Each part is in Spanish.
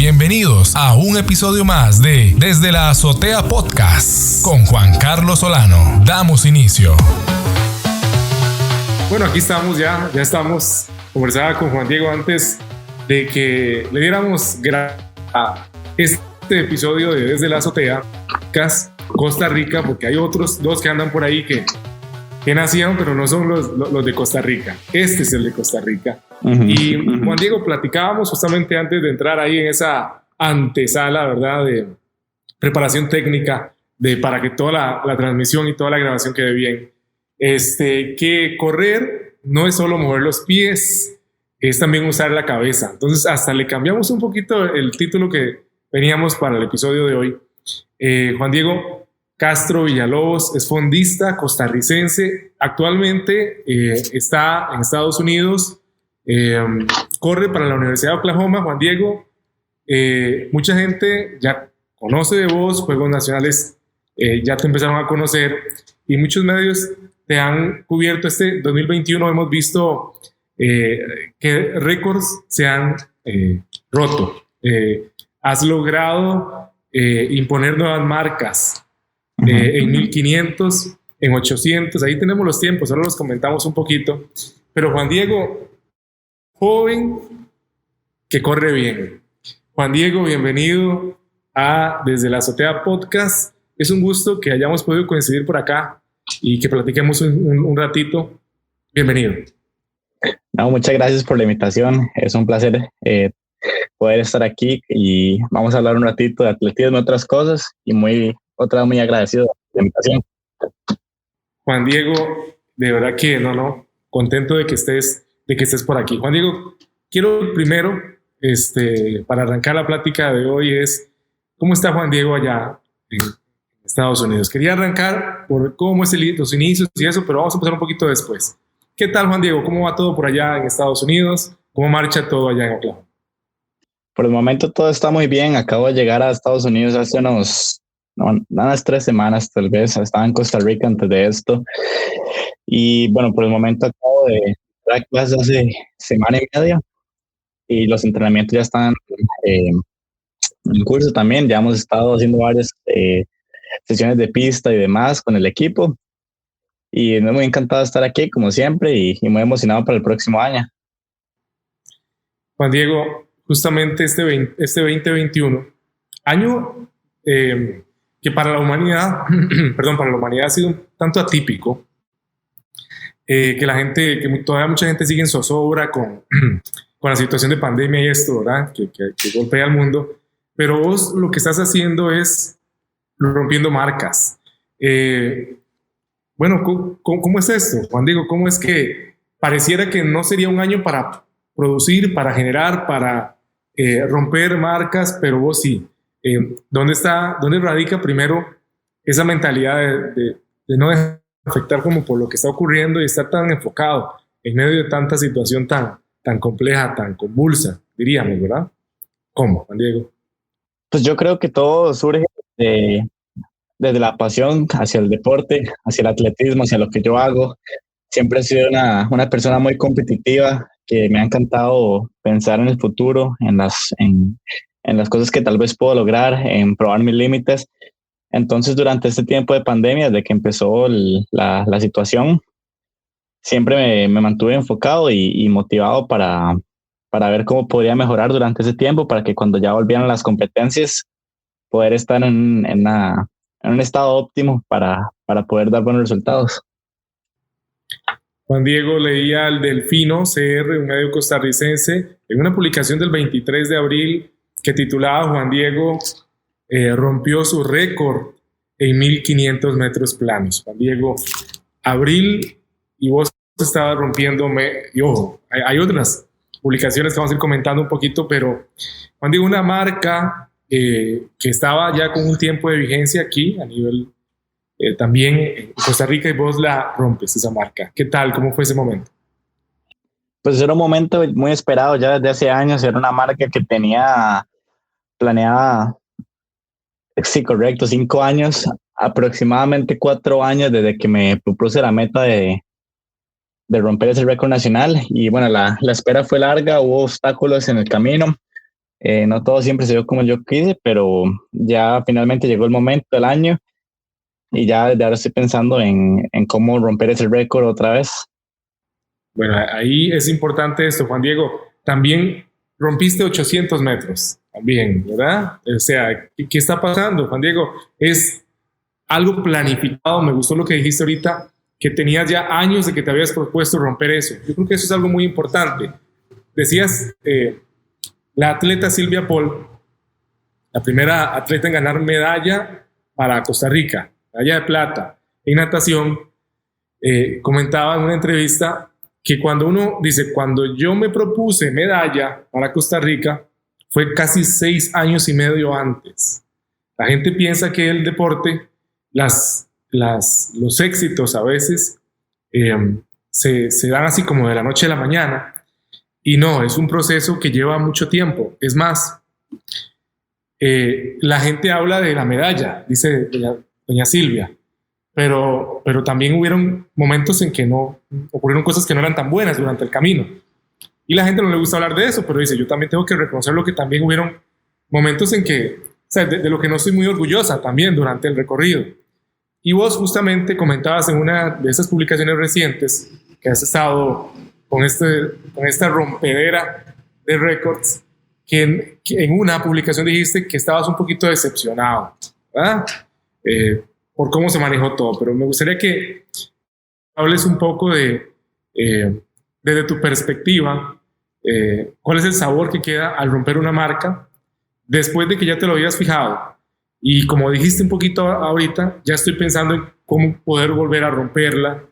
Bienvenidos a un episodio más de Desde la Azotea Podcast con Juan Carlos Solano. Damos inicio. Bueno, aquí estamos ya estamos. Conversaba con Juan Diego antes de que le diéramos a este episodio de Desde la Azotea Costa Rica, porque hay otros dos que andan por ahí que nacieron, pero no son los de Costa Rica. Este es el de Costa Rica. Juan Diego, platicábamos justamente antes de entrar ahí en esa antesala, ¿verdad?, de preparación técnica para que toda la transmisión y toda la grabación quede bien. Que correr no es solo mover los pies, es también usar la cabeza. Entonces hasta le cambiamos un poquito el título que veníamos para el episodio de hoy. Juan Diego Castro Villalobos es fondista costarricense, actualmente está en Estados Unidos, corre para la Universidad de Oklahoma. Juan Diego, mucha gente ya conoce de vos, Juegos Nacionales ya te empezaron a conocer y muchos medios te han cubierto. Este 2021 hemos visto que récords se han roto. Has logrado imponer nuevas marcas. En 1500, en 800, ahí tenemos los tiempos, ahora los comentamos un poquito. Pero Juan Diego, joven que corre bien. Juan Diego, bienvenido a Desde la Azotea Podcast. Es un gusto que hayamos podido coincidir por acá y que platiquemos un ratito. Bienvenido. No, muchas gracias por la invitación. Es un placer poder estar aquí y vamos a hablar un ratito de atletismo y otras cosas y muy agradecido por la invitación. Juan Diego, de verdad que contento de que estés por aquí. Juan Diego, quiero primero, para arrancar la plática de hoy, ¿cómo está Juan Diego allá en Estados Unidos? Quería arrancar por cómo es los inicios y eso, pero vamos a empezar un poquito después. ¿Qué tal, Juan Diego? ¿Cómo va todo por allá en Estados Unidos? ¿Cómo marcha todo allá en Oklahoma? Por el momento todo está muy bien. Acabo de llegar a Estados Unidos hace unas 3 semanas, tal vez. Estaba en Costa Rica antes de esto. Y bueno, por el momento acabo de dar clases hace semana y media y los entrenamientos ya están en curso también. Ya hemos estado haciendo varias sesiones de pista y demás con el equipo. Y me muy encantado de estar aquí, como siempre, y muy emocionado para el próximo año. Juan Diego, justamente este 2021, año que para la humanidad, ha sido un tanto atípico, que todavía mucha gente sigue en zozobra con la situación de pandemia y esto, ¿verdad?, que golpea al mundo, pero vos lo que estás haciendo es rompiendo marcas. Bueno, ¿cómo es esto, Juan Diego? ¿Cómo es que pareciera que no sería un año para producir, para generar, para romper marcas, pero vos sí? ¿Dónde radica primero esa mentalidad de no dejar afectar como por lo que está ocurriendo y estar tan enfocado en medio de tanta situación tan compleja, tan convulsa, diríamos, ¿verdad? ¿Cómo, Juan Diego? Pues yo creo que todo surge desde la pasión hacia el deporte, hacia el atletismo, hacia lo que yo hago. Siempre he sido una persona muy competitiva, que me ha encantado pensar en el futuro, en las cosas que tal vez puedo lograr, en probar mis límites. Entonces, durante este tiempo de pandemia, desde que empezó la situación, siempre me mantuve enfocado y motivado para ver cómo podría mejorar durante ese tiempo, para que cuando ya volvieran las competencias, poder estar en un estado óptimo para poder dar buenos resultados. Juan Diego, leía al Delfino CR, un medio costarricense, en una publicación del 23 de abril que titulaba "Juan Diego rompió su récord en 1500 metros planos". Juan Diego, abril, y vos estabas rompiéndome, y ojo, hay otras publicaciones que vamos a ir comentando un poquito, pero Juan Diego, una marca que estaba ya con un tiempo de vigencia aquí a nivel también en Costa Rica, y vos la rompes, esa marca. ¿Qué tal? ¿Cómo fue ese momento? Pues era un momento muy esperado ya desde hace años. Era una marca que tenía planeada, sí, correcto, 5 años, aproximadamente 4 años desde que me propuse la meta de romper ese récord nacional. Y bueno, la espera fue larga, hubo obstáculos en el camino. No todo siempre se dio como yo quise, pero ya finalmente llegó el momento del año y ya desde ahora estoy pensando en cómo romper ese récord otra vez. Bueno, ahí es importante esto, Juan Diego. También rompiste 800 metros, también, ¿verdad? O sea, ¿qué está pasando, Juan Diego? Es algo planificado. Me gustó lo que dijiste ahorita, que tenías ya años de que te habías propuesto romper eso. Yo creo que eso es algo muy importante. Decías, la atleta Silvia Paul, la primera atleta en ganar medalla para Costa Rica, medalla de plata en natación, comentaba en una entrevista que cuando uno dice, cuando yo me propuse medalla para Costa Rica, fue casi 6 años y medio antes. La gente piensa que el deporte, los éxitos a veces se dan así como de la noche a la mañana, y no, es un proceso que lleva mucho tiempo. Es más, la gente habla de la medalla, dice doña Silvia, pero también hubieron momentos en que no ocurrieron cosas que no eran tan buenas durante el camino. Y la gente no le gusta hablar de eso, pero dice, yo también tengo que reconocer lo que también hubieron momentos en que, o sea, de lo que no estoy muy orgullosa también durante el recorrido. Y vos justamente comentabas en una de esas publicaciones recientes que has estado con esta rompedera de récords, que en una publicación dijiste que estabas un poquito decepcionado, ¿verdad? Por cómo se manejó todo, pero me gustaría que hables un poco desde tu perspectiva, cuál es el sabor que queda al romper una marca después de que ya te lo habías fijado. Y como dijiste un poquito ahorita, ya estoy pensando en cómo poder volver a romperla.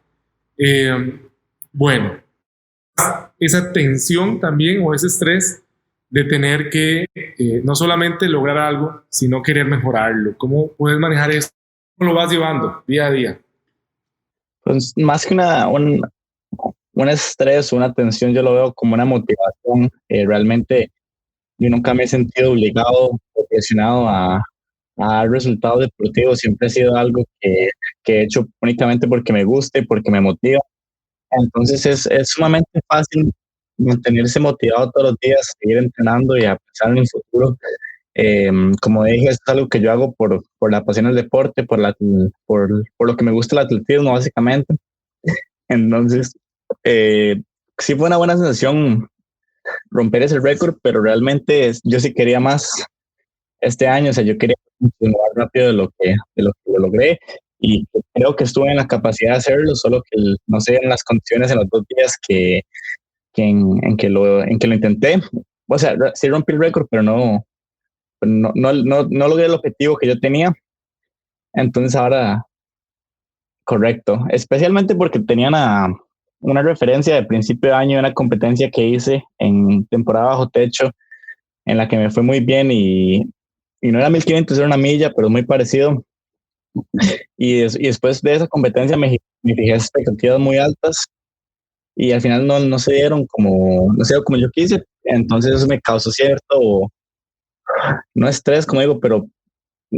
Bueno, esa tensión también o ese estrés de tener que no solamente lograr algo, sino querer mejorarlo. ¿Cómo puedes manejar eso? ¿Cómo lo vas llevando día a día? Pues más que un estrés, una tensión, yo lo veo como una motivación. Realmente yo nunca me he sentido obligado o presionado a dar resultados deportivos. Siempre ha sido algo que he hecho únicamente porque me gusta y porque me motiva. Entonces es sumamente fácil mantenerse motivado todos los días, seguir entrenando y a pensar en el futuro. Como dije, es algo que yo hago por la pasión del deporte, por lo que me gusta el atletismo, básicamente. Entonces, sí fue una buena sensación romper ese récord, pero realmente yo sí quería más este año. O sea, yo quería continuar rápido de lo que lo logré, y creo que estuve en la capacidad de hacerlo, solo que no sé, en las condiciones en los 2 días en que lo intenté. O sea, sí rompí el récord, pero no logré el objetivo que yo tenía. Entonces ahora, correcto, especialmente porque tenía una referencia de principio de año de una competencia que hice en temporada bajo techo, en la que me fue muy bien, y no era 1500, era una milla, pero muy parecido. Y después de esa competencia me fijé expectativas muy altas, y al final no se dieron no se dio como yo quise. Entonces eso me causó cierto, no estrés, como digo, pero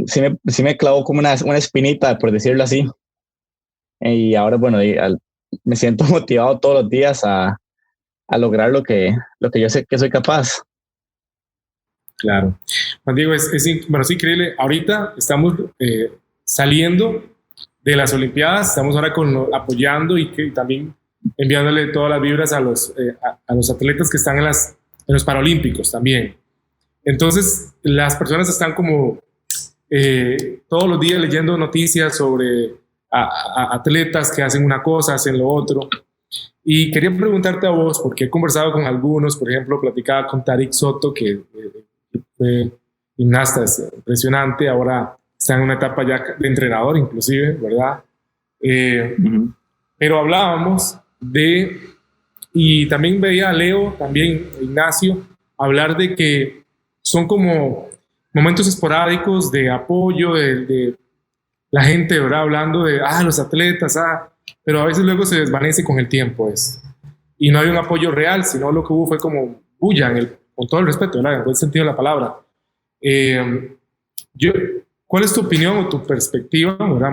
sí me clavó como una espinita, por decirlo así. Y ahora, bueno, me siento motivado todos los días a lograr lo que yo sé que soy capaz. Claro. Juan Diego, bueno, es increíble. Ahorita estamos saliendo de las Olimpiadas, estamos ahora apoyando y también enviándole todas las vibras a los atletas que están en los Paralímpicos también. Entonces, las personas están como todos los días leyendo noticias sobre atletas que hacen una cosa, hacen lo otro. Y quería preguntarte a vos, porque he conversado con algunos, por ejemplo, platicaba con Tarik Soto, que fue gimnasta, es impresionante, ahora está en una etapa ya de entrenador inclusive, ¿verdad? Pero hablábamos y también veía a Leo, también Ignacio, hablar de que son como momentos esporádicos de apoyo de la gente, ¿verdad? Hablando de, los atletas, pero a veces luego se desvanece con el tiempo esto. Y no hay un apoyo real, sino lo que hubo fue como bulla, con todo el respeto, ¿verdad? En el buen sentido de la palabra. ¿Cuál es tu opinión o tu perspectiva, ¿verdad?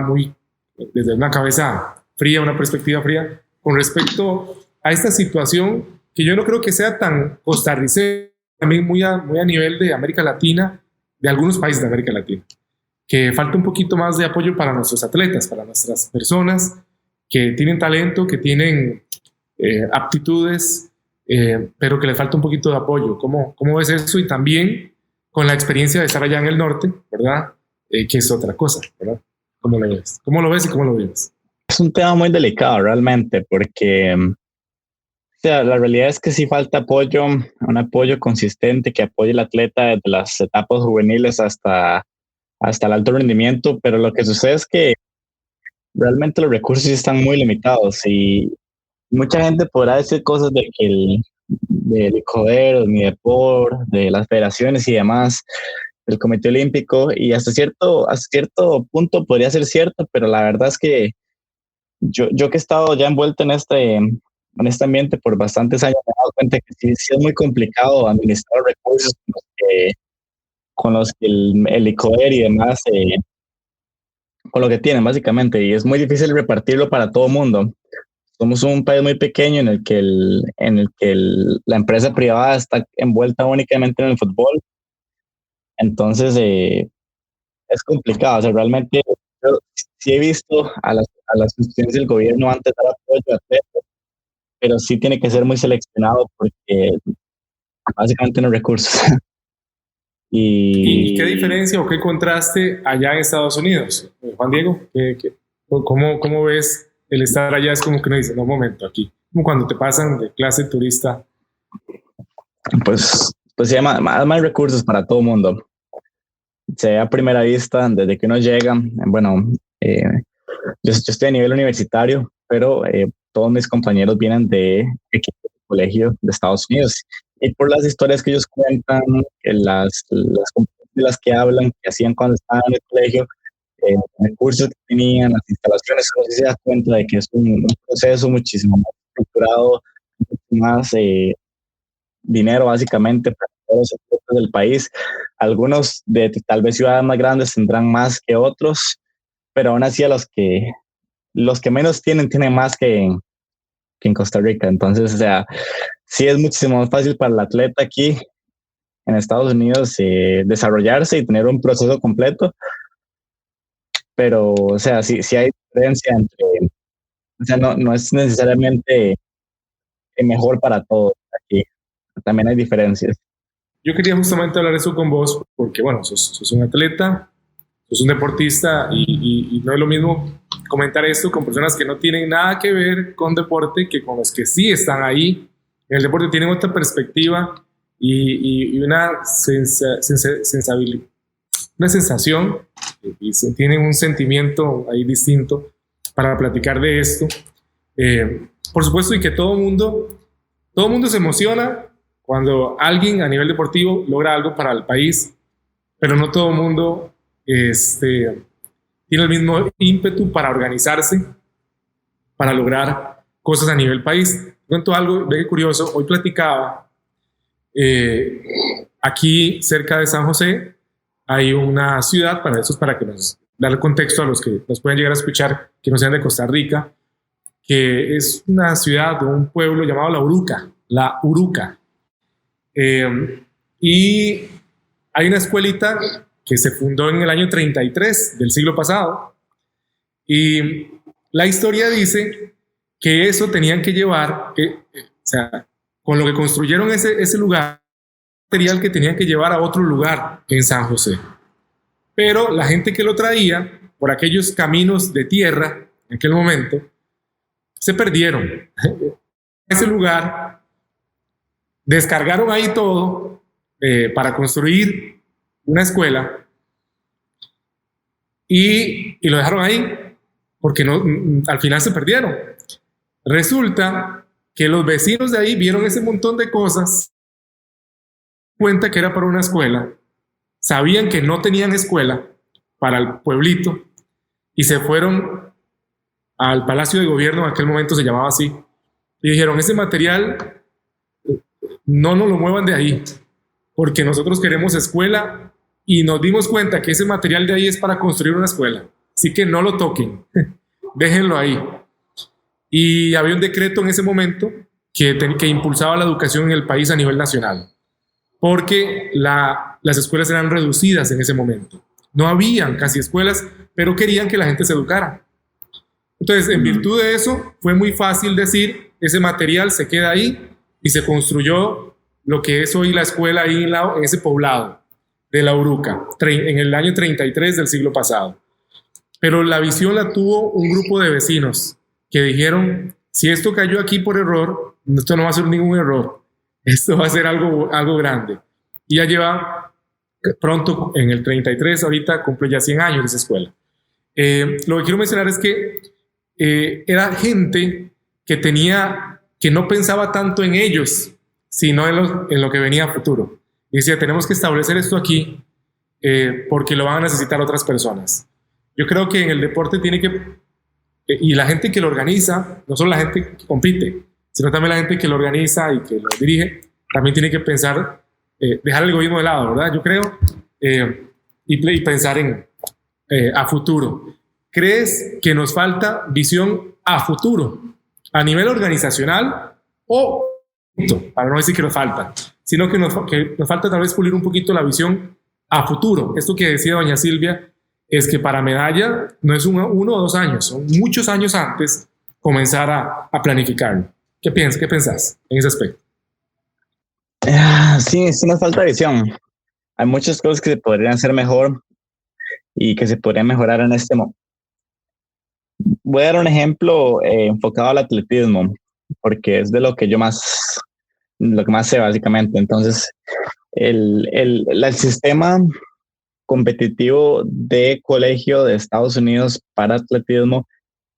Desde una cabeza fría, una perspectiva fría, con respecto a esta situación que yo no creo que sea tan costarricense, también muy a nivel de América Latina, de algunos países de América Latina, que falta un poquito más de apoyo para nuestros atletas, para nuestras personas que tienen talento, que tienen aptitudes, pero que les falta un poquito de apoyo. ¿Cómo ves eso? Y también con la experiencia de estar allá en el norte, ¿verdad? Que es otra cosa, ¿verdad? ¿Cómo lo ves? ¿Cómo lo ves y cómo lo vives? Es un tema muy delicado realmente porque, o sea, la realidad es que sí falta apoyo, un apoyo consistente que apoye al atleta desde las etapas juveniles hasta el alto rendimiento, pero lo que sucede es que realmente los recursos sí están muy limitados y mucha gente podrá decir cosas de que del ICODER, del MIDEPOR, de las federaciones y demás, del Comité Olímpico, y hasta cierto punto podría ser cierto, pero la verdad es que yo que he estado ya envuelto en este ambiente por bastantes años, me he dado cuenta que sí es muy complicado administrar recursos con los que el ICODER y demás, con lo que tienen básicamente, y es muy difícil repartirlo para todo el mundo. Somos un país muy pequeño en el que la empresa privada está envuelta únicamente en el fútbol, entonces es complicado. O sea, realmente yo sí he visto a las instituciones del gobierno antes dar apoyo a atletas, pero sí tiene que ser muy seleccionado porque básicamente no hay recursos. ¿Y qué diferencia o qué contraste allá en Estados Unidos? Juan Diego, ¿cómo ves el estar allá? Es como que uno dice, no, un momento, aquí, como cuando te pasan de clase turista. Pues se llama más recursos para todo el mundo. Se ve a primera vista desde que uno llega. Bueno, yo estoy a nivel universitario, pero todos mis compañeros vienen de equipos de colegio de Estados Unidos. Y por las historias que ellos cuentan, las compañías de las que hablan, que hacían cuando estaban en el colegio, los recursos que tenían, las instalaciones, uno sí se da cuenta de que es un proceso muchísimo más estructurado, mucho más dinero básicamente para todos los sectores del país. Algunos de tal vez ciudades más grandes tendrán más que otros, pero aún así los que menos tienen más que en Costa Rica. Entonces, o sea, sí es muchísimo más fácil para el atleta aquí en Estados Unidos desarrollarse y tener un proceso completo, pero, o sea, sí hay diferencia o sea, no es necesariamente mejor para todos aquí, también hay diferencias. Yo quería justamente hablar eso con vos porque, bueno, sos un atleta, sos un deportista y no es lo mismo comentar esto con personas que no tienen nada que ver con deporte que con los que sí están ahí en el deporte, tienen otra perspectiva y una sensibilidad, una sensación y tienen un sentimiento ahí distinto para platicar de esto. Por supuesto, y que todo el mundo se emociona cuando alguien a nivel deportivo logra algo para el país, pero no todo el mundo tiene el mismo ímpetu para organizarse, para lograr cosas a nivel país. Cuento algo ve curioso, hoy platicaba, aquí cerca de San José hay una ciudad, para que nos dar contexto a los que nos pueden llegar a escuchar, que no sean de Costa Rica, que es una ciudad de un pueblo llamado La Uruca. Y hay una escuelita que se fundó en el año 33 del siglo pasado, y la historia dice que eso tenían que llevar, o sea, con lo que construyeron ese lugar, material que tenían que llevar a otro lugar en San José. Pero la gente que lo traía por aquellos caminos de tierra en aquel momento se perdieron. Ese lugar descargaron ahí todo para construir una escuela y lo dejaron ahí porque al final se perdieron. Resulta que los vecinos de ahí vieron ese montón de cosas, cuenta que era para una escuela, sabían que no tenían escuela para el pueblito y se fueron al Palacio de Gobierno, en aquel momento se llamaba así, y dijeron, ese material no nos lo muevan de ahí, porque nosotros queremos escuela, y nos dimos cuenta que ese material de ahí es para construir una escuela, así que no lo toquen, déjenlo ahí. Y había un decreto en ese momento que impulsaba la educación en el país a nivel nacional. porque las escuelas eran reducidas en ese momento. No habían casi escuelas, pero querían que la gente se educara. Entonces, en virtud de eso, fue muy fácil decir, ese material se queda ahí y se construyó lo que es hoy la escuela ahí en ese poblado de La Uruca, en el año 33 del siglo pasado. Pero la visión la tuvo un grupo de vecinos que dijeron, si esto cayó aquí por error, esto no va a ser ningún error, esto va a ser algo grande. Y ya lleva pronto, en el 33, ahorita cumple ya 100 años esa escuela. Lo que quiero mencionar es que era gente que no pensaba tanto en ellos, sino en lo que venía a futuro. Y decía, tenemos que establecer esto aquí porque lo van a necesitar otras personas. Yo creo que en el deporte y la gente que lo organiza, no solo la gente que compite, sino también la gente que lo organiza y que lo dirige, también tiene que pensar, dejar el egoísmo de lado, ¿verdad? Yo creo, y pensar a futuro. ¿Crees que nos falta visión a futuro, a nivel organizacional o, para no decir que nos falta, sino que nos falta tal vez pulir un poquito la visión a futuro? Esto que decía doña Silvia es que para medalla no es 1 o 2 años, son muchos años antes comenzar a planificarlo. ¿Qué pensás en ese aspecto? Sí, sí nos falta visión. Hay muchas cosas que se podrían hacer mejor y que se podrían mejorar en este momento. Voy a dar un ejemplo enfocado al atletismo, porque es de lo que más sé básicamente. Entonces, el sistema competitivo de colegio de Estados Unidos para atletismo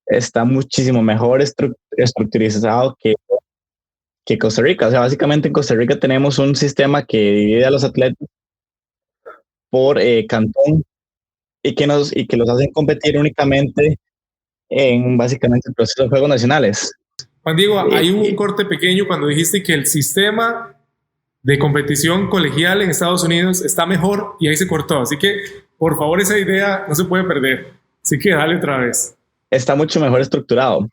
está muchísimo mejor estructurizado que Costa Rica. O sea, básicamente en Costa Rica tenemos un sistema que divide a los atletas por cantón y que los hacen competir únicamente en básicamente el proceso de Juegos Nacionales. Juan Diego, ahí hubo un corte pequeño cuando dijiste que el sistema de competición colegial en Estados Unidos está mejor y ahí se cortó. Así que, por favor, esa idea no se puede perder. Así que dale otra vez. Está mucho mejor estructurado.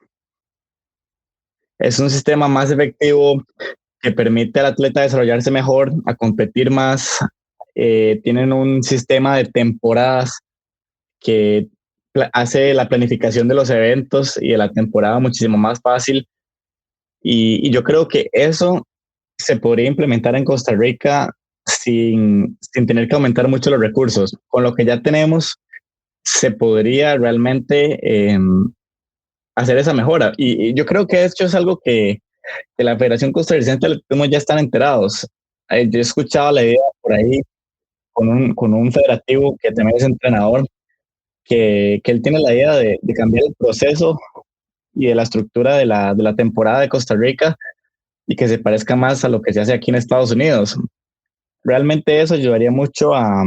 Es un sistema más efectivo que permite al atleta desarrollarse mejor, a competir más. Tienen un sistema de temporadas que hace la planificación de los eventos y de la temporada muchísimo más fácil. Y yo creo que eso se podría implementar en Costa Rica sin tener que aumentar mucho los recursos. Con lo que ya tenemos, se podría realmente hacer esa mejora. Y yo creo que de hecho es algo que la Federación Costarricense de Atletismo ya están enterados. Yo he escuchado la idea por ahí con un federativo que también es entrenador, que él tiene la idea de cambiar el proceso y de la estructura de la temporada de Costa Rica y que se parezca más a lo que se hace aquí en Estados Unidos. Realmente eso ayudaría mucho a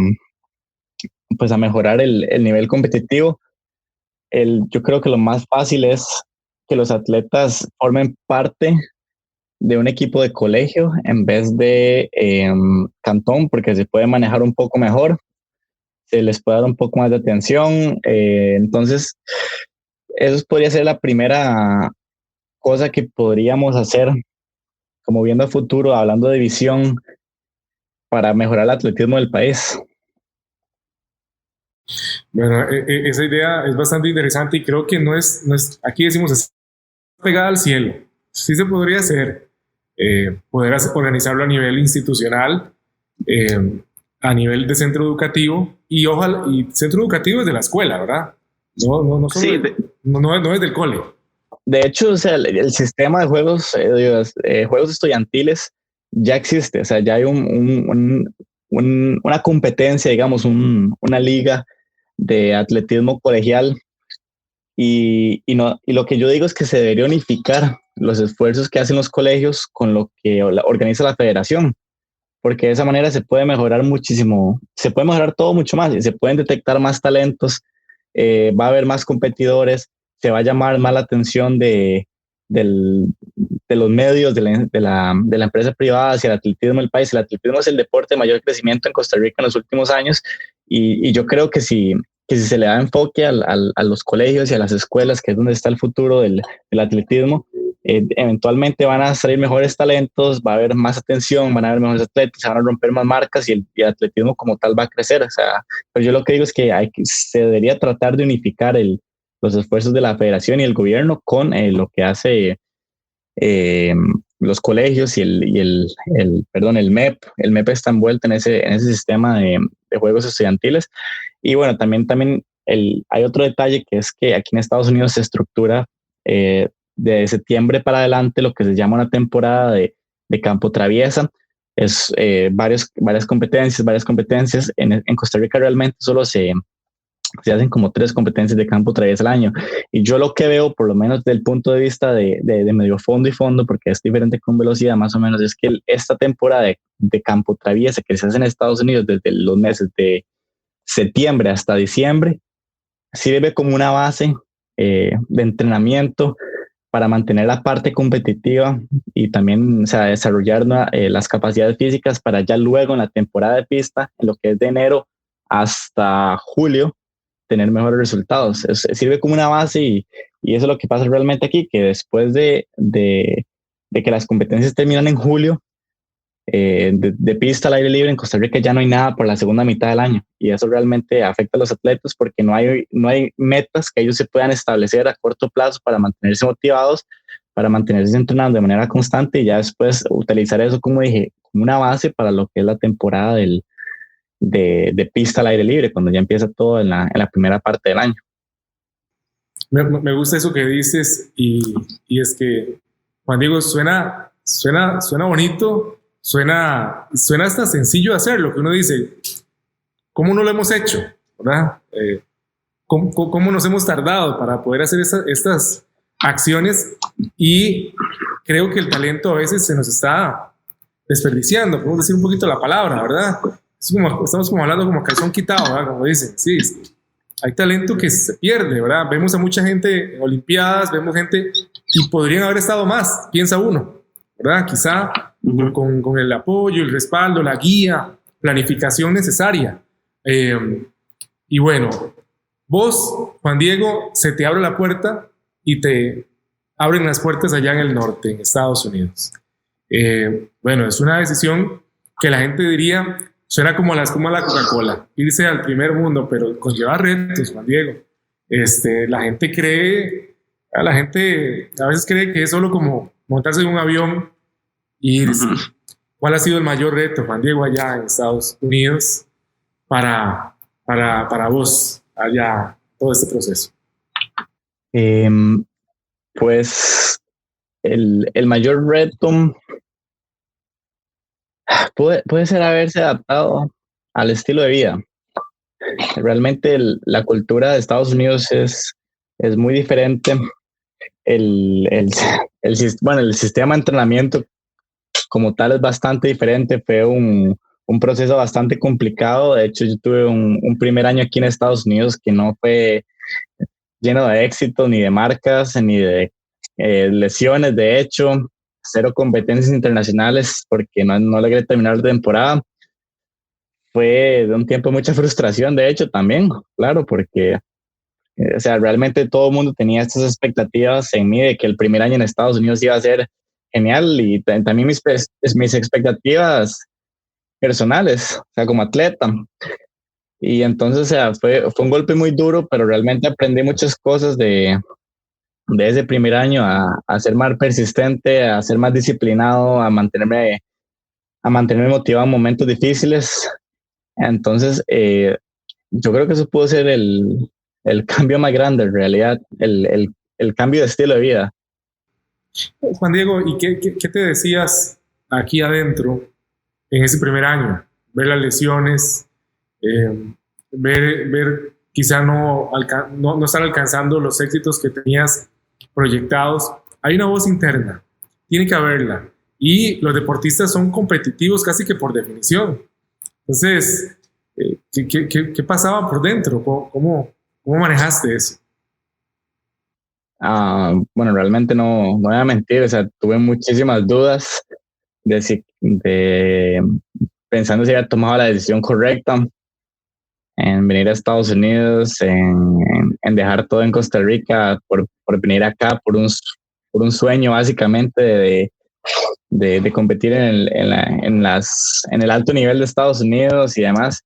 mejorar el nivel competitivo. Yo creo que lo más fácil es que los atletas formen parte de un equipo de colegio en vez de cantón, porque se puede manejar un poco mejor, se les puede dar un poco más de atención. Entonces, eso podría ser la primera cosa que podríamos hacer, como viendo a futuro, hablando de visión, para mejorar el atletismo del país. Bueno, esa idea es bastante interesante y creo que no es aquí decimos, es pegada al cielo. Sí se podría hacer, poder organizarlo a nivel institucional, a nivel de centro educativo y ojalá, y centro educativo es de la escuela, ¿verdad? No, Sí, no es del cole. De hecho, o sea, el sistema de juegos estudiantiles ya existe, o sea, ya hay una competencia, digamos, una liga de atletismo colegial y lo que yo digo es que se debería unificar los esfuerzos que hacen los colegios con lo que organiza la federación, porque de esa manera se puede mejorar muchísimo, se puede mejorar todo mucho más y se pueden detectar más talentos, va a haber más competidores, se va a llamar más la atención de los medios, de la empresa privada hacia el atletismo del país. El atletismo es el deporte de mayor crecimiento en Costa Rica en los últimos años y yo creo que si se le da enfoque a los colegios y a las escuelas, que es donde está el futuro del atletismo, eventualmente van a salir mejores talentos, va a haber más atención, van a haber mejores atletas, se van a romper más marcas y el atletismo como tal va a crecer. O sea, pues yo lo que digo es que se debería tratar de unificar los esfuerzos de la federación y el gobierno con lo que hace eh, los colegios y el MEP. El MEP está envuelto en ese sistema de juegos estudiantiles. Y bueno, también hay otro detalle, que es que aquí en Estados Unidos se estructura de septiembre para adelante lo que se llama una temporada de campo traviesa. Es varias competencias. En Costa Rica realmente solo se hacen como 3 competencias de campo traviesa al año. Y yo lo que veo, por lo menos desde el punto de vista de medio fondo y fondo, porque es diferente con velocidad más o menos, es que esta temporada de campo traviesa que se hace en Estados Unidos desde los meses de septiembre hasta diciembre, sirve como una base de entrenamiento para mantener la parte competitiva y también, o sea, desarrollar las capacidades físicas para ya luego en la temporada de pista, en lo que es de enero hasta julio, tener mejores resultados. Sirve como una base y eso es lo que pasa realmente aquí, que después de que las competencias terminan en julio, de pista al aire libre en Costa Rica ya no hay nada por la segunda mitad del año y eso realmente afecta a los atletas porque no hay metas que ellos se puedan establecer a corto plazo para mantenerse motivados, para mantenerse entrenando de manera constante y ya después utilizar eso, como dije, como una base para lo que es la temporada de pista al aire libre, cuando ya empieza todo en la primera parte del año. Me gusta eso que dices y es que, Juan Diego, suena bonito, suena hasta sencillo hacerlo, que uno dice, ¿cómo no lo hemos hecho? ¿Verdad? ¿Cómo nos hemos tardado para poder hacer estas acciones? Y creo que el talento a veces se nos está desperdiciando, podemos decir un poquito la palabra, ¿verdad? Estamos como hablando como calzón quitado, ¿verdad? Como dicen, sí, hay talento que se pierde, ¿verdad? Vemos a mucha gente en Olimpiadas, vemos gente y podrían haber estado más, piensa uno, ¿verdad? Quizá con el apoyo, el respaldo, la guía, planificación necesaria. Y bueno, vos, Juan Diego, se te abre la puerta y te abren las puertas allá en el norte, en Estados Unidos. Bueno, es una decisión que la gente diría, suena como la espuma de la Coca-Cola, irse al primer mundo, pero conlleva retos, Juan Diego. La gente a veces cree que es solo como montarse en un avión e irse. ¿Cuál ha sido el mayor reto, Juan Diego, allá en Estados Unidos para vos, allá, todo este proceso? Pues el mayor reto puede ser haberse adaptado al estilo de vida. Realmente la cultura de Estados Unidos es muy diferente. El sistema de entrenamiento como tal es bastante diferente. Fue un proceso bastante complicado. De hecho, yo tuve un primer año aquí en Estados Unidos que no fue lleno de éxito, ni de marcas, ni de lesiones. De hecho, 0 competencias internacionales porque no logré terminar la temporada. Fue de un tiempo mucha frustración, de hecho, también, claro, porque o sea, realmente todo el mundo tenía estas expectativas en mí de que el primer año en Estados Unidos iba a ser genial y también mis expectativas personales, o sea, como atleta. Y entonces, o sea, fue un golpe muy duro, pero realmente aprendí muchas cosas de ese primer año a ser más persistente, a ser más disciplinado, a mantenerme motivado en momentos difíciles. Entonces, yo creo que eso pudo ser el cambio más grande, en realidad, el cambio de estilo de vida. Juan Diego, ¿y qué te decías aquí adentro en ese primer año? Ver las lesiones, ver quizá no estar alcanzando los éxitos que tenías proyectados. Hay una voz interna, tiene que haberla. Y los deportistas son competitivos casi que por definición. Entonces, ¿qué pasaba por dentro? ¿Cómo manejaste eso? Bueno, realmente no voy a mentir, o sea, tuve muchísimas dudas pensando si había tomado la decisión correcta en venir a Estados Unidos, en dejar todo en Costa Rica por venir acá por por un sueño básicamente de competir en el alto nivel de Estados Unidos y demás.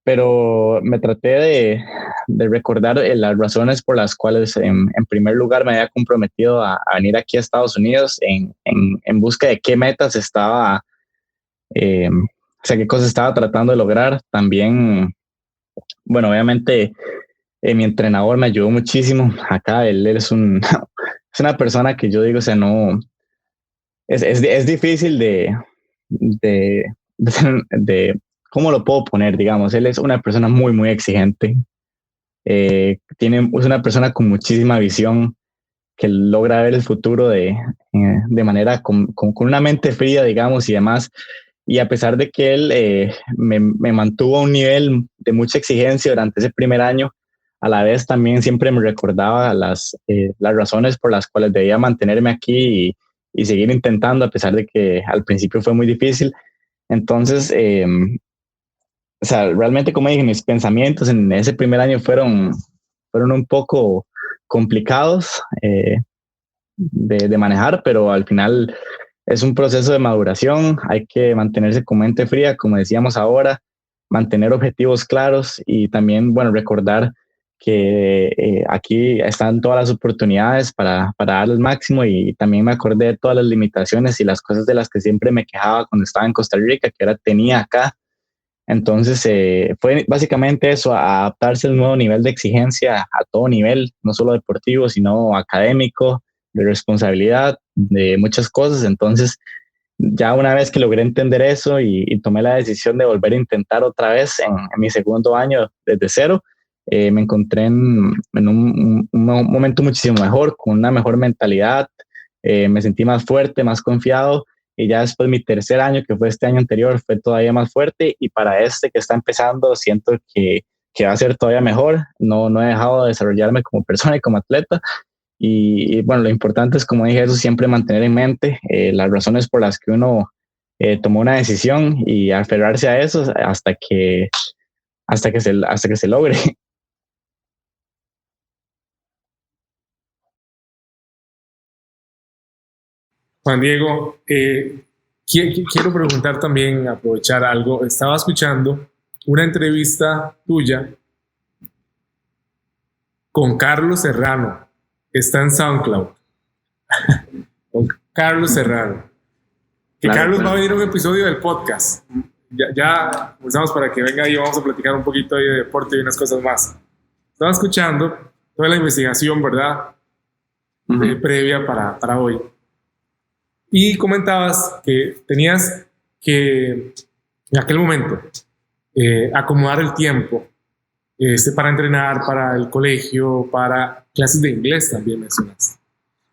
Pero me traté de recordar las razones por las cuales en primer lugar me había comprometido a venir aquí a Estados Unidos en busca de qué metas estaba, o sea, qué cosas estaba tratando de lograr. También, bueno, obviamente mi entrenador me ayudó muchísimo. Acá él es es una persona que yo digo, o sea, no, es difícil de, de, ¿cómo lo puedo poner? Digamos, él es una persona muy, muy exigente. Es una persona con muchísima visión que logra ver el futuro de manera con una mente fría, digamos, y demás. Y a pesar de que él me mantuvo a un nivel de mucha exigencia durante ese primer año, a la vez también siempre me recordaba las razones por las cuales debía mantenerme aquí y seguir intentando, a pesar de que al principio fue muy difícil. Entonces, o sea, realmente, como dije, mis pensamientos en ese primer año fueron un poco complicados de manejar, pero al final es un proceso de maduración. Hay que mantenerse con mente fría, como decíamos ahora, mantener objetivos claros y también, bueno, recordar que aquí están todas las oportunidades para dar el máximo, y también me acordé de todas las limitaciones y las cosas de las que siempre me quejaba cuando estaba en Costa Rica, que ahora tenía acá. Entonces fue básicamente eso, adaptarse al nuevo nivel de exigencia a todo nivel, no solo deportivo, sino académico, de responsabilidad, de muchas cosas. Entonces ya una vez que logré entender eso y tomé la decisión de volver a intentar otra vez en mi segundo año desde cero, me encontré en un momento muchísimo mejor, con una mejor mentalidad, me sentí más fuerte, más confiado, y ya después mi tercer año, que fue este año anterior, fue todavía más fuerte, y para este que está empezando siento que va a ser todavía mejor. No he dejado de desarrollarme como persona y como atleta, y bueno, lo importante es, como dije, eso, siempre mantener en mente las razones por las que uno tomó una decisión y aferrarse a eso hasta que se logre. Juan Diego, quiero preguntar también, aprovechar algo. Estaba escuchando una entrevista tuya con Carlos Serrano. Está en SoundCloud. Con Carlos Serrano. Que claro, Carlos va a venir a un episodio del podcast. Ya comenzamos para que venga y vamos a platicar un poquito de deporte y unas cosas más. Estaba escuchando toda la investigación, ¿verdad? Previa para hoy. Y comentabas que tenías que, en aquel momento, acomodar el tiempo para entrenar, para el colegio, para clases de inglés también mencionaste.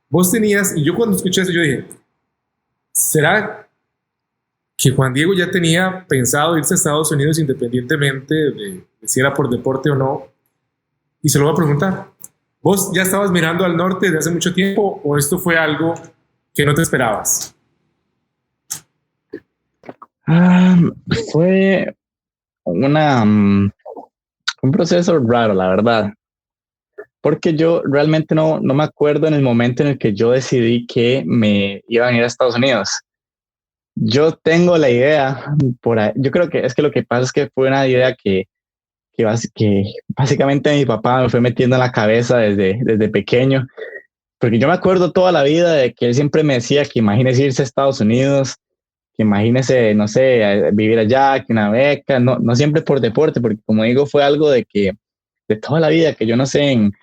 Vos tenías, y yo cuando escuché eso yo dije, ¿será que Juan Diego ya tenía pensado irse a Estados Unidos independientemente de si era por deporte o no? Y se lo voy a preguntar. ¿Vos ya estabas mirando al norte desde hace mucho tiempo o esto fue algo que no te esperabas? Fue un proceso raro, la verdad, porque yo realmente no me acuerdo en el momento en el que yo decidí que me iba a ir a Estados Unidos. Yo tengo la idea, por ahí, yo creo que es que lo que pasa es que fue una idea que básicamente mi papá me fue metiendo en la cabeza desde pequeño, porque yo me acuerdo toda la vida de que él siempre me decía que imagínese irse a Estados Unidos, que imagínese, no sé, vivir allá, que una beca, no siempre por deporte, porque como digo, fue algo de toda la vida, que yo no sé en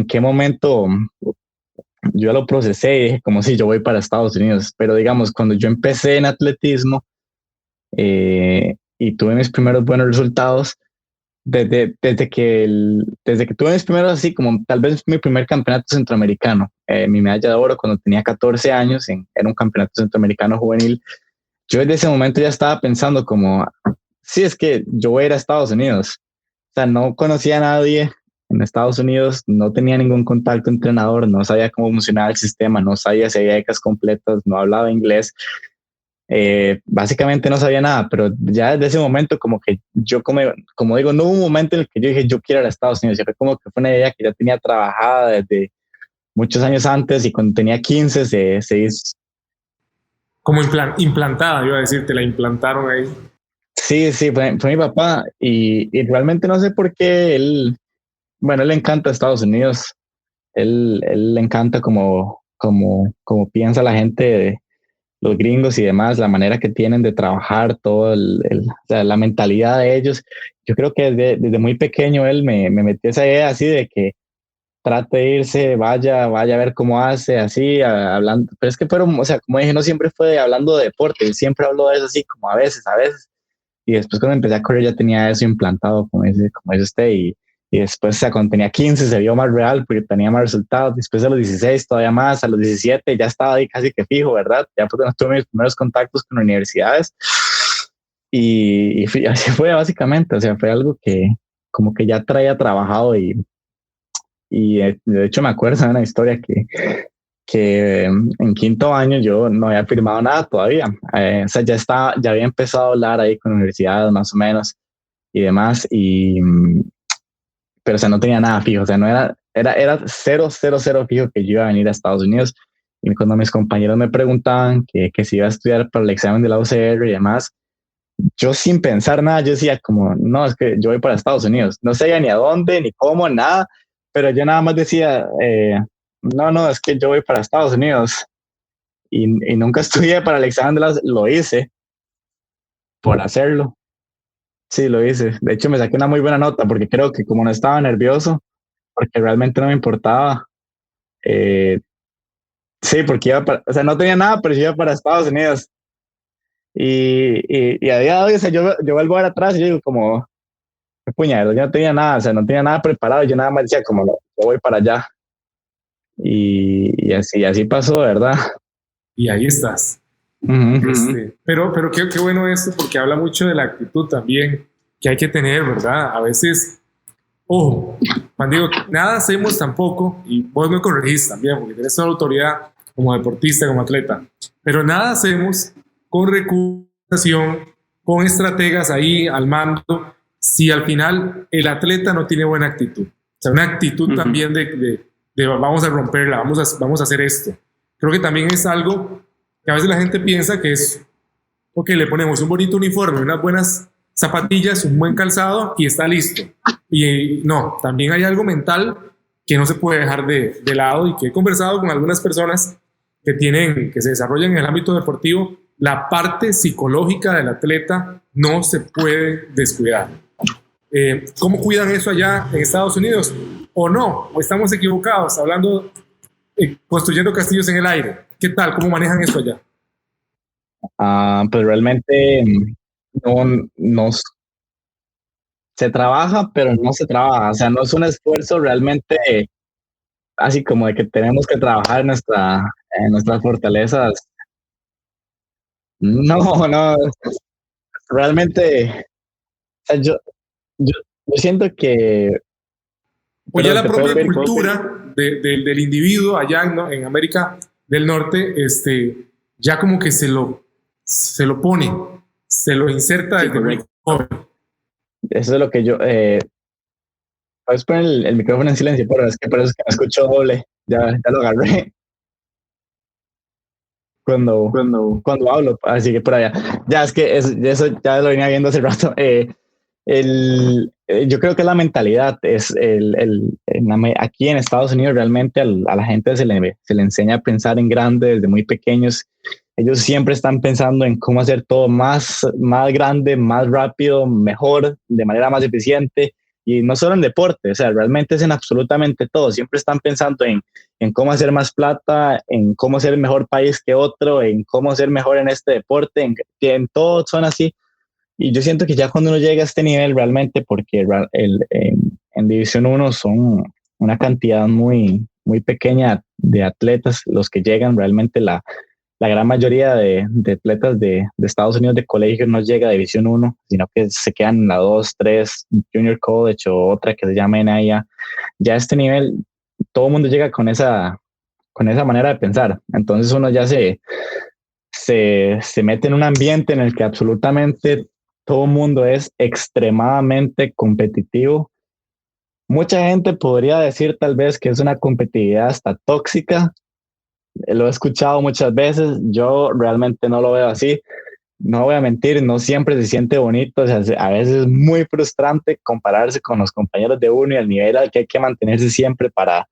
qué momento yo lo procesé y dije como si yo voy para Estados Unidos. Pero digamos, cuando yo empecé en atletismo y tuve mis primeros buenos resultados, desde que tuve mis primeros, así como tal vez mi primer campeonato centroamericano, mi medalla de oro cuando tenía 14 años, era un campeonato centroamericano juvenil. Yo desde ese momento ya estaba pensando como, sí, es que yo voy a ir a Estados Unidos. O sea, no conocía a nadie en Estados Unidos, no tenía ningún contacto entrenador, no sabía cómo funcionaba el sistema, no sabía si había becas completas, no hablaba inglés. Básicamente no sabía nada, pero ya desde ese momento como que yo, como digo, no hubo un momento en el que yo dije yo quiero ir a Estados Unidos, fue como que fue una idea que ya tenía trabajada muchos años antes y cuando tenía 15 se hizo. Como implantada, iba a decir, te la implantaron ahí. Sí, sí, fue mi papá y realmente no sé por qué él, bueno, él le encanta Estados Unidos, él le encanta como piensa la gente, los gringos y demás, la manera que tienen de trabajar, todo o sea, la mentalidad de ellos. Yo creo que desde muy pequeño él me metió esa idea así de que trate de irse, vaya a ver cómo hace, así, hablando, pero es que fueron, o sea, como dije, no siempre fue hablando de deporte, él siempre habló de eso así, como a veces, y después cuando empecé a correr ya tenía eso implantado, como dice usted, y después, o sea, cuando tenía 15 se vio más real porque tenía más resultados, después a los 16 todavía más, a los 17 ya estaba ahí casi que fijo, ¿verdad? Ya porque no tuve mis primeros contactos con universidades, así fue básicamente, o sea, fue algo que como que ya traía trabajado y de hecho me acuerdo de una historia que en quinto año yo no había firmado nada todavía. O sea, ya había empezado a hablar ahí con universidades más o menos y demás, pero o sea, no tenía nada fijo, o sea, no era cero, cero, cero fijo que yo iba a venir a Estados Unidos. Y cuando mis compañeros me preguntaban que si iba a estudiar para el examen de la UCR y demás, yo sin pensar nada, yo decía como, no, es que yo voy para Estados Unidos. No sabía ni a dónde, ni cómo, nada, pero yo nada más decía, no, es que yo voy para Estados Unidos. Y nunca estudié para el examen de lo hice por hacerlo. Sí, lo hice. De hecho, me saqué una muy buena nota porque creo que como no estaba nervioso, porque realmente no me importaba, eh, sí, porque o sea, no tenía nada, pero yo iba para Estados Unidos. Y a día de hoy, o sea, yo vuelvo a ver atrás y yo digo como, qué puñado, yo no tenía nada, o sea, no tenía nada preparado, yo nada más decía como, no, yo voy para allá. Así pasó, ¿verdad? Y ahí estás. Pero qué bueno esto, porque habla mucho de la actitud también que hay que tener, ¿verdad? A veces, ojo, cuando digo, nada hacemos tampoco, y vos me corregís también, porque tenés toda la autoridad como deportista, como atleta, pero nada hacemos con recuperación, con estrategas ahí al mando, si al final el atleta no tiene buena actitud. O sea, una actitud también de vamos a romperla, vamos a hacer esto. Creo que también es algo que a veces la gente piensa que es, ok, le ponemos un bonito uniforme, unas buenas zapatillas, un buen calzado y está listo. Y no, también hay algo mental que no se puede dejar de lado y que he conversado con algunas personas que se desarrollan en el ámbito deportivo. La parte psicológica del atleta no se puede descuidar. ¿Cómo cuidan eso allá en Estados Unidos? ¿O no? ¿O estamos equivocados hablando, construyendo castillos en el aire? ¿Qué tal? ¿Cómo manejan eso allá? Pues realmente no se trabaja, pero no se trabaja. O sea, no es un esfuerzo realmente así como de que tenemos que trabajar en nuestras fortalezas. No, no, realmente, o sea, yo siento que, O ya perdón, la te puedo propia ver. cultura del individuo allá en América del Norte, ya como que se lo pone, se lo inserta desde muy joven. Eso es lo que yo, puedes poner el micrófono en silencio, pero es que por eso es que me escucho doble, ya lo agarré cuando hablo, así que por allá, ya es que eso ya lo venía viendo hace rato. Yo creo que la mentalidad es aquí en Estados Unidos realmente a la gente se le enseña a pensar en grande desde muy pequeños. Ellos siempre están pensando en cómo hacer todo más grande, más rápido, mejor, de manera más eficiente. Y no solo en deporte, o sea, realmente es en absolutamente todo. Siempre están pensando en cómo hacer más plata, en cómo ser el mejor país que otro, en cómo ser mejor en este deporte, en todo son así. Y yo siento que ya cuando uno llega a este nivel realmente, porque en División uno son una cantidad muy pequeña de atletas los que llegan, realmente la gran mayoría de atletas de Estados Unidos de colegio no llega a División uno, sino que se quedan en la 2 3 Junior College o otra que se llama NAIA. Ya a este nivel, todo el mundo llega con esa manera de pensar. Entonces uno ya se mete en un ambiente en el que absolutamente todo el mundo es extremadamente competitivo Mucha gente podría decir tal vez que es una competitividad hasta tóxica. Lo he escuchado muchas veces, yo realmente no lo veo así. No voy a mentir, no siempre se siente bonito, o sea, a veces es muy frustrante compararse con los compañeros de uno y el nivel al que hay que mantenerse siempre para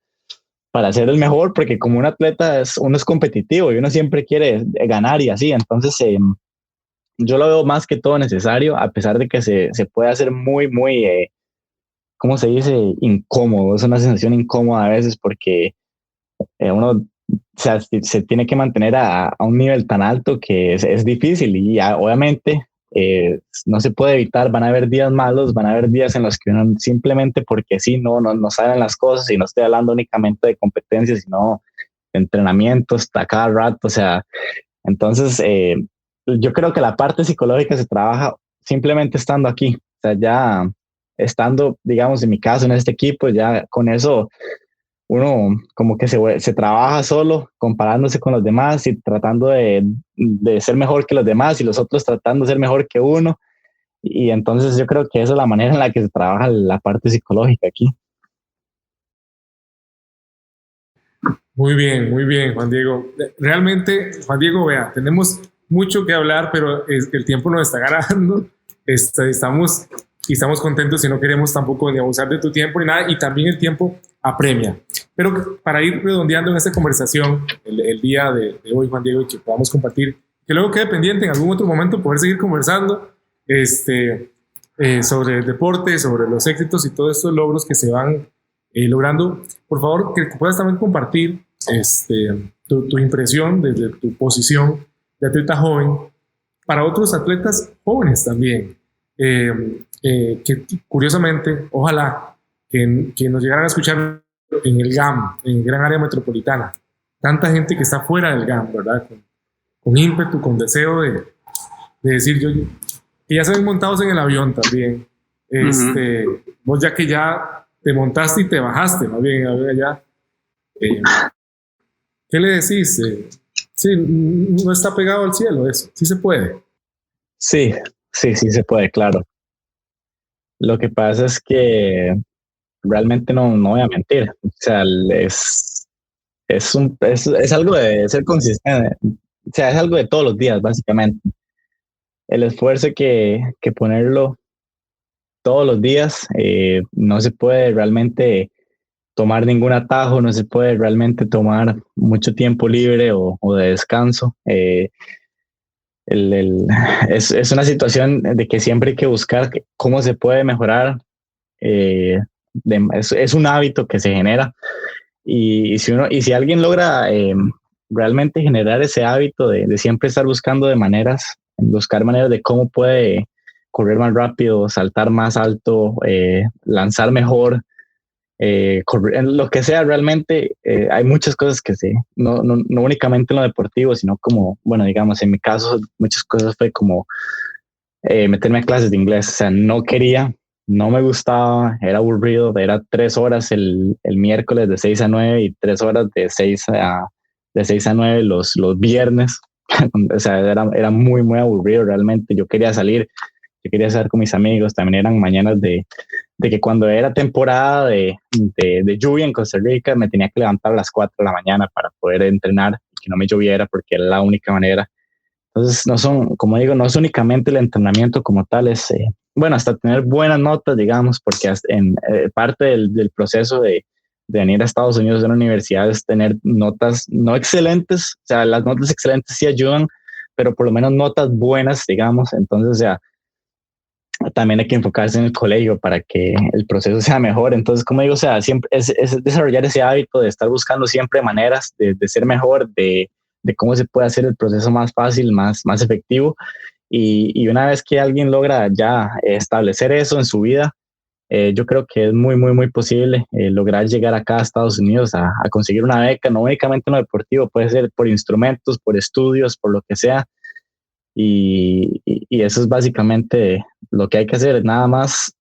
ser el mejor, porque como un atleta uno es competitivo y uno siempre quiere ganar y así, entonces yo lo veo más que todo necesario, a pesar de que se puede hacer muy, ¿cómo se dice? Incómodo, es una sensación incómoda a veces porque uno, o sea, se tiene que mantener a un nivel tan alto que es difícil y ya, obviamente no se puede evitar, van a haber días malos, van a haber días en los que uno simplemente porque sí, no saben las cosas, y no estoy hablando únicamente de competencias, sino de entrenamientos a cada rato, o sea, entonces yo creo que la parte psicológica se trabaja simplemente estando aquí, o sea, ya estando, digamos, en mi caso, en este equipo, ya con eso uno como que se trabaja solo comparándose con los demás y tratando de ser mejor que los demás y los otros tratando de ser mejor que uno. Y entonces yo creo que esa es la manera en la que se trabaja la parte psicológica aquí. Muy bien, Juan Diego. Realmente, Juan Diego, vea, tenemos mucho que hablar, pero el tiempo nos está ganando. Estamos contentos y no queremos tampoco ni abusar de tu tiempo ni nada, y también el tiempo apremia. Pero para ir redondeando en esta conversación el día de hoy, Juan Diego, y que podamos compartir, que luego quede pendiente en algún otro momento poder seguir conversando sobre el deporte, sobre los éxitos y todos estos logros que se van logrando. Por favor, que puedas también compartir tu impresión desde tu posición de atleta joven para otros atletas jóvenes también, que curiosamente, ojalá que nos llegaran a escuchar en el GAM, en el gran área metropolitana. Tanta gente que está fuera del GAM, ¿verdad? Con ímpetu, con deseo de decir, que ya se ven montados en el avión también. Vos ya que ya te montaste y te bajaste, más bien, allá. ¿Qué le decís? Sí, no está pegado al cielo eso, sí se puede. Sí, sí se puede, claro. Lo que pasa es que realmente no voy a mentir. O sea, es algo de ser consistente. O sea, es algo de todos los días, básicamente. El esfuerzo que ponerlo todos los días, no se puede realmente tomar ningún atajo, no se puede realmente tomar mucho tiempo libre o de descanso. Es una situación de que siempre hay que buscar cómo se puede mejorar. Es un hábito que se genera y si alguien logra realmente generar ese hábito de siempre estar buscar maneras de cómo puede correr más rápido, saltar más alto, lanzar mejor, correr, lo que sea realmente, hay muchas cosas que sí, no únicamente en lo deportivo, sino como, bueno, digamos, en mi caso, muchas cosas fue como meterme a clases de inglés, o sea, no quería, no me gustaba, era aburrido, era 3 horas el miércoles de 6 a 9 y 3 horas de 6 a 9 los viernes, o sea, era muy aburrido realmente, yo quería salir, yo quería estar con mis amigos, también eran mañanas de que cuando era temporada de lluvia en Costa Rica me tenía que levantar a las 4 de la mañana para poder entrenar y que no me lloviera porque era la única manera. Entonces, como digo, no es únicamente el entrenamiento como tal, bueno, hasta tener buenas notas, digamos, porque en parte del proceso de venir a Estados Unidos de una universidad es tener notas no excelentes, o sea, las notas excelentes sí ayudan, pero por lo menos notas buenas, digamos. Entonces, o sea, también hay que enfocarse en el colegio para que el proceso sea mejor. Entonces, como digo, o sea, siempre es desarrollar ese hábito de estar buscando siempre maneras de ser mejor, de cómo se puede hacer el proceso más fácil, más efectivo. Y una vez que alguien logra ya establecer eso en su vida, yo creo que es muy posible lograr llegar acá a Estados Unidos a conseguir una beca, no únicamente en lo deportivo, puede ser por instrumentos, por estudios, por lo que sea. Y eso es básicamente lo que hay que hacer, nada más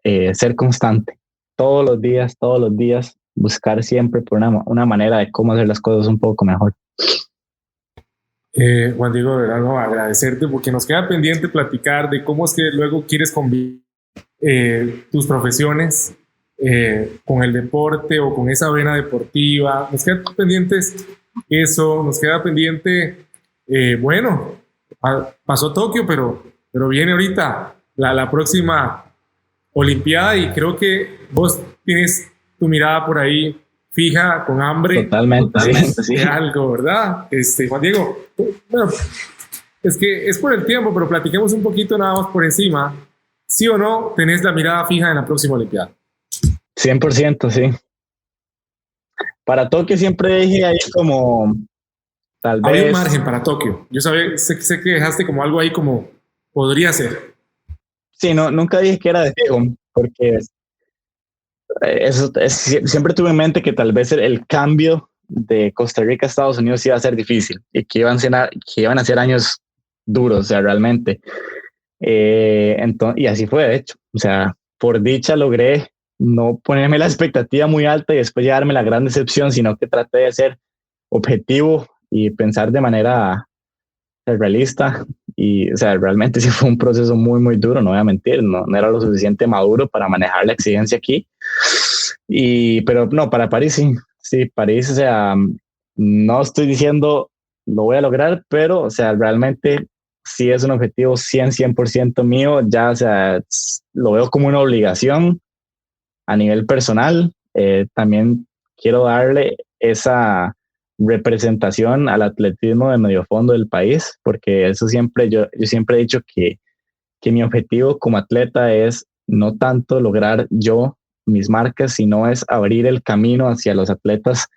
ser constante, todos los días, buscar siempre por una manera de cómo hacer las cosas un poco mejor. Juan Diego, de verdad, no, agradecerte porque nos queda pendiente platicar de cómo es que luego quieres convivir tus profesiones, con el deporte o con esa vena deportiva. Nos queda pendientes eso, nos queda pendiente, bueno, pasó Tokio, pero viene ahorita la próxima Olimpiada y creo que vos tienes tu mirada por ahí fija, con hambre. Totalmente, sí. De algo, ¿verdad? Juan Diego, bueno, es que es por el tiempo, pero platiquemos un poquito nada más por encima. ¿Sí o no tenés la mirada fija en la próxima Olimpiada? 100%, sí. Para Tokio siempre dije ahí como tal vez... Había un margen para Tokio. Yo sé que dejaste como algo ahí como podría ser. Sí, no, nunca dije que era de fijo, porque siempre tuve en mente que tal vez el cambio de Costa Rica a Estados Unidos iba a ser difícil y que iban a ser años duros, o sea, realmente. Y así fue, de hecho. O sea, por dicha logré no ponerme la expectativa muy alta y después llevarme la gran decepción, sino que traté de ser objetivo y pensar de manera realista. Y, o sea, realmente sí fue un proceso muy, muy duro, no voy a mentir, no era lo suficiente maduro para manejar la exigencia aquí. Pero no, para París sí, París, o sea, no estoy diciendo lo voy a lograr, pero, o sea, realmente sí es un objetivo 100% mío, ya, o sea, lo veo como una obligación a nivel personal. También quiero darle esa representación al atletismo de medio fondo del país, porque eso siempre, yo siempre he dicho que mi objetivo como atleta es no tanto lograr yo mis marcas, sino es abrir el camino hacia los atletas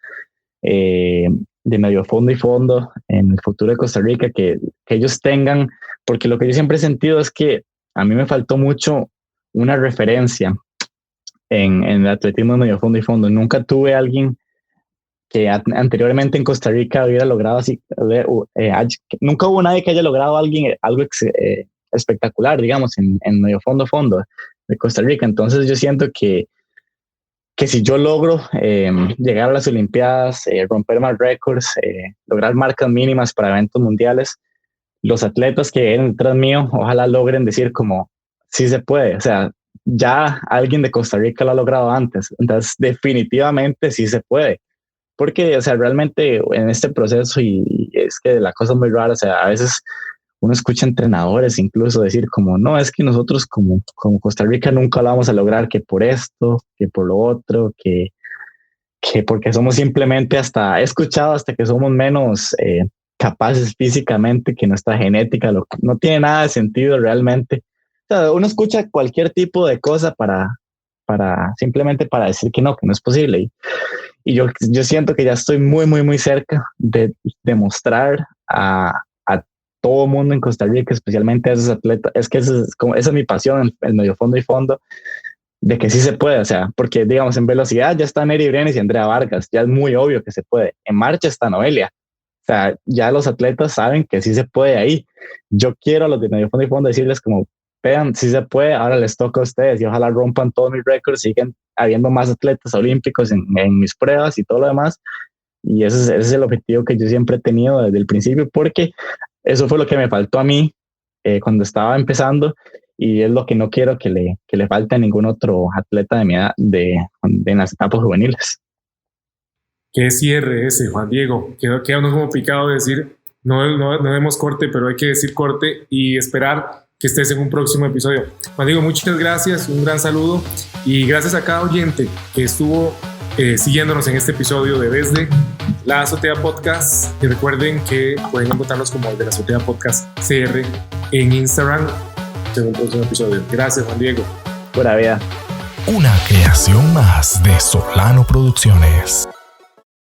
de medio fondo y fondo en el futuro de Costa Rica, que ellos tengan, porque lo que yo siempre he sentido es que a mí me faltó mucho una referencia en el atletismo de medio fondo y fondo. Nunca tuve a alguien que anteriormente en Costa Rica hubiera logrado así, nunca hubo nadie que haya logrado algo espectacular, digamos, en medio fondo de Costa Rica. Entonces yo siento que si yo logro llegar a las Olimpiadas, romper más récords, lograr marcas mínimas para eventos mundiales, los atletas que vienen detrás mío, ojalá logren decir como, sí se puede, o sea, ya alguien de Costa Rica lo ha logrado antes, entonces definitivamente sí se puede. Porque, o sea, realmente en este proceso, y es que la cosa es muy rara, o sea, a veces uno escucha entrenadores incluso decir como, no, es que nosotros como Costa Rica nunca lo vamos a lograr, que por esto, que por lo otro, que porque somos simplemente he escuchado hasta que somos menos capaces físicamente, que nuestra genética no tiene nada de sentido realmente. O sea, uno escucha cualquier tipo de cosa simplemente para decir que no es posible. Y yo siento que ya estoy muy, muy, muy cerca de demostrar a todo el mundo en Costa Rica, especialmente a esos atletas. Es que esa es mi pasión, el medio fondo y fondo, de que sí se puede. O sea, porque digamos, en velocidad ya está Neri Brenes y Andrea Vargas, ya es muy obvio que se puede. En marcha está Noelia. O sea, ya los atletas saben que sí se puede ahí. Yo quiero a los de medio fondo y fondo decirles como, vean, sí se puede, ahora les toca a ustedes y ojalá rompan todos mis récords, siguen habiendo más atletas olímpicos en mis pruebas y todo lo demás. Y ese es el objetivo que yo siempre he tenido desde el principio, porque eso fue lo que me faltó a mí cuando estaba empezando, y es lo que no quiero que le falte a ningún otro atleta de mi edad en las etapas juveniles. Qué cierre ese, Juan Diego. Queda uno como picado de decir, no demos corte, pero hay que decir corte y esperar que estés en un próximo episodio. Juan Diego, muchas gracias, un gran saludo y gracias a cada oyente que estuvo siguiéndonos en este episodio de Desde la Azotea Podcast. Y recuerden que pueden encontrarnos como de la Azotea Podcast CR en Instagram en un próximo episodio. Gracias, Juan Diego. Pura vida. Una creación más de Solano Producciones.